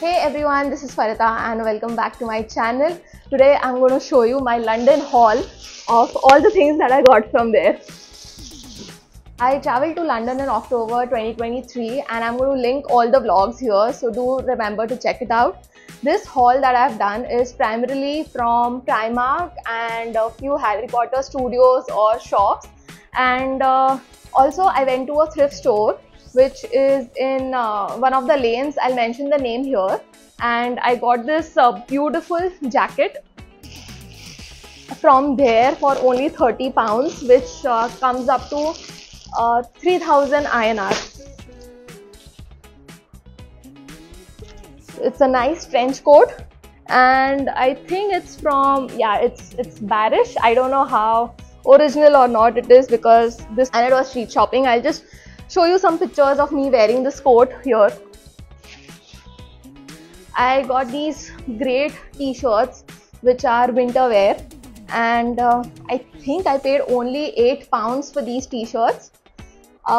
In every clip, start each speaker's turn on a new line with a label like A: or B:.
A: Hey everyone, this is Farita and welcome back to my channel. Today I'm going to show you my London haul of all the things that I got from there. I traveled to London in October 2023 and I'm going to link all the vlogs here, so do remember to check it out. This haul that I've done is primarily from Primark and a few Harry Potter studios or shops, and also I went to a thrift store which is in one of the lanes. I'll mention the name here, and I got this beautiful jacket from there for only £30, which comes up to 3000 INR. It's a nice trench coat, and I think it's from, yeah, it's Barish. I don't know how original or not it is because this, and it was street shopping. I'll just show you some pictures of me wearing this coat here. I got these great t-shirts which are winter wear, and I think I paid only £8 for these t-shirts,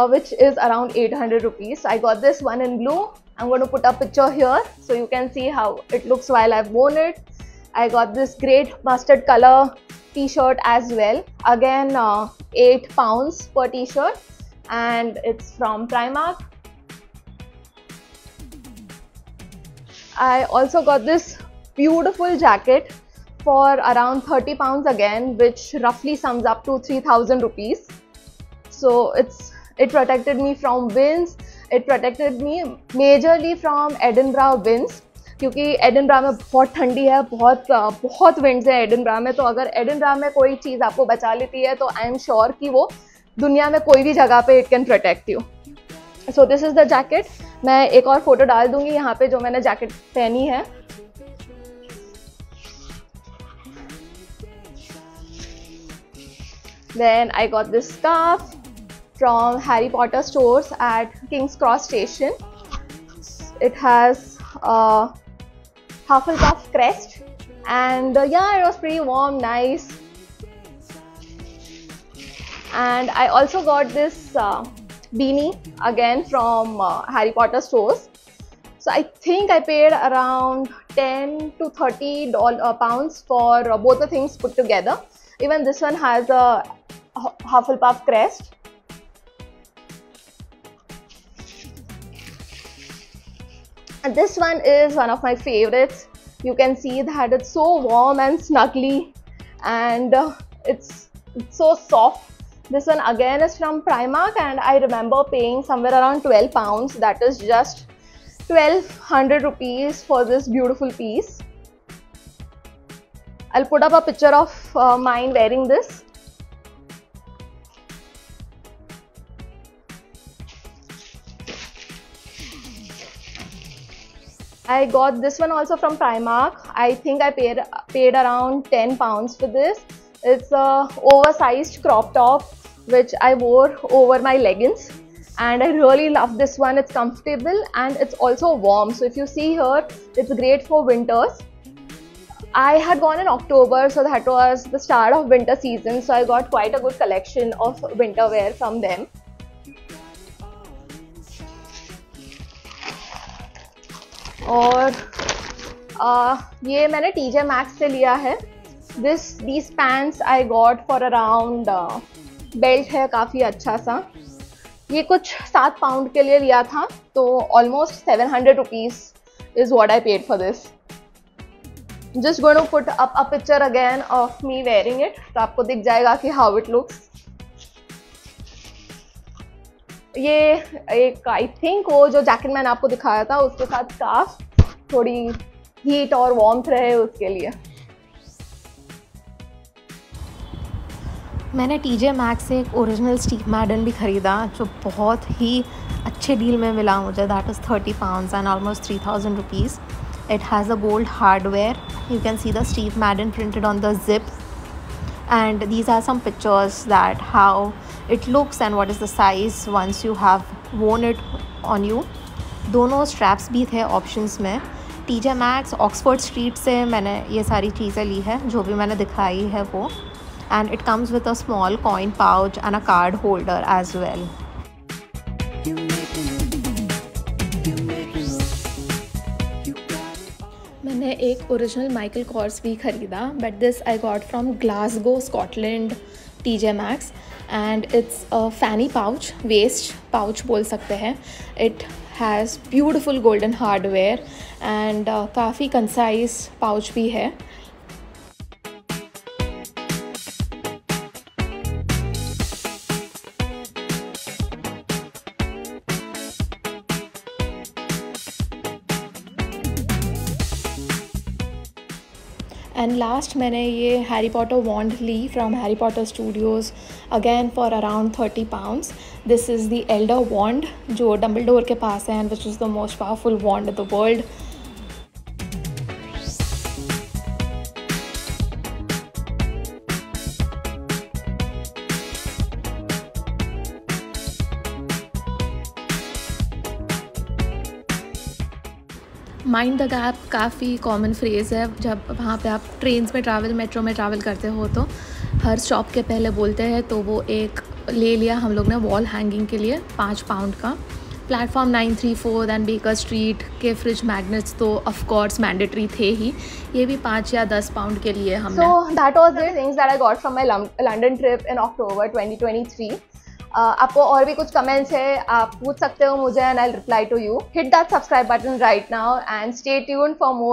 A: which is around 800 rupees. I got this one in blue. I'm going to put a picture here so you can see how it looks while I've worn it. I got this great mustard color t-shirt as well, again £8 per t-shirt, and it's from Primark. I also got this beautiful jacket for around £30 again, which roughly sums up to 3000 rupees. So it protected me from winds. It protected me majorly from Edinburgh winds, क्योंकि Edinburgh में बहुत ठंडी है, बहुत winds है Edinburgh में. तो अगर एडिनब्रा में कोई चीज़ आपको बचा लेती है तो आई एम श्योर कि वो दुनिया में कोई भी जगह पे it can protect you. So this is the jacket. मैं एक और फोटो डाल दूंगी यहाँ पे जो मैंने जैकेट पहनी है. Then I got this scarf from Harry Potter stores at King's Cross Station. It has a Hufflepuff crest, and yeah, it was pretty warm, nice. And I also got this beanie again from Harry Potter stores. So I think I paid around 10 to 30 pounds for both the things put together. Even this one has a Hufflepuff crest. And this one is one of my favorites. You can see that it's so warm and snuggly, and it's so soft. This one again is from Primark, and I remember paying somewhere around £12. That is just 1200 rupees for this beautiful piece. I'll put up a picture of mine wearing this. I got this one also from Primark. I think I paid around £10 for this. It's a oversized crop top which I wore over my leggings, and I really love this one. It's comfortable and it's also warm. So if you see here, it's great for winters. I had gone in October, so that was the start of winter season. So I got quite a good collection of winter wear from them. और ये मैंने TJ Maxx से लिया है. These pants I got for around belt है काफ़ी अच्छा सा. ये कुछ 7 पाउंड के लिए लिया था, तो almost 700 rupees is what I paid for this. Just going to put up a picture again of me wearing it, तो आपको दिख जाएगा कि how it looks. ये एक आई थिंक वो जो जैकेट मैंने आपको दिखाया था उसके साथ स्कार्फ, थोड़ी हीट और वार्मथ रहे उसके लिए.
B: मैंने TJ Maxx से एक ओरिजिनल स्टीव मैडन भी ख़रीदा जो बहुत ही अच्छे डील में मिला मुझे. That is £30 and almost 3000 rupees. It has a gold hardware. You can see the Steve Madden printed on the zip, and these are some pictures that how it looks and what is the size once you have worn it on you. दोनों straps भी थे options में. TJ Maxx Oxford street से मैंने ये सारी चीज़ें ली है जो भी मैंने दिखाई है वो, and it comes with a small coin pouch and a card holder as well.
C: You make me look. You
B: एक ओरिजिनल माइकल कॉर्स भी ख़रीदा, but this I got from Glasgow Scotland TJ Maxx and it's a fanny pouch, waist pouch बोल सकते हैं. It has beautiful golden hardware and काफ़ी concise pouch भी है. And last मैंने ये हैरी पॉटर वॉन्ड ली from Harry Potter studios again for around 30 pounds. This is the elder wand जो डम्बलडोर के पास है and which is the most powerful wand in the world. Mind the gap काफ़ी common phrase है. जब वहाँ पे आप ट्रेन्स में ट्रैवल, मेट्रो में ट्रैवल करते हो तो हर स्टॉप के पहले बोलते हैं, तो वो एक ले लिया हम लोग ने वॉल हैंगिंग के लिए 5 pound का. प्लेटफॉर्म 934 एंड बेकर स्ट्रीट के फ्रिज मैग्नेट्स तो ऑफ कोर्स मैंडेटरी थे ही, ये भी 5 या 10 pound के लिए हमने.
A: So that was the things that I got from my London trip in October 2023. आपको और भी कुछ कमेंट्स है आप पूछ सकते हो मुझे and I will reply to you. Hit that subscribe button right now and stay tuned for more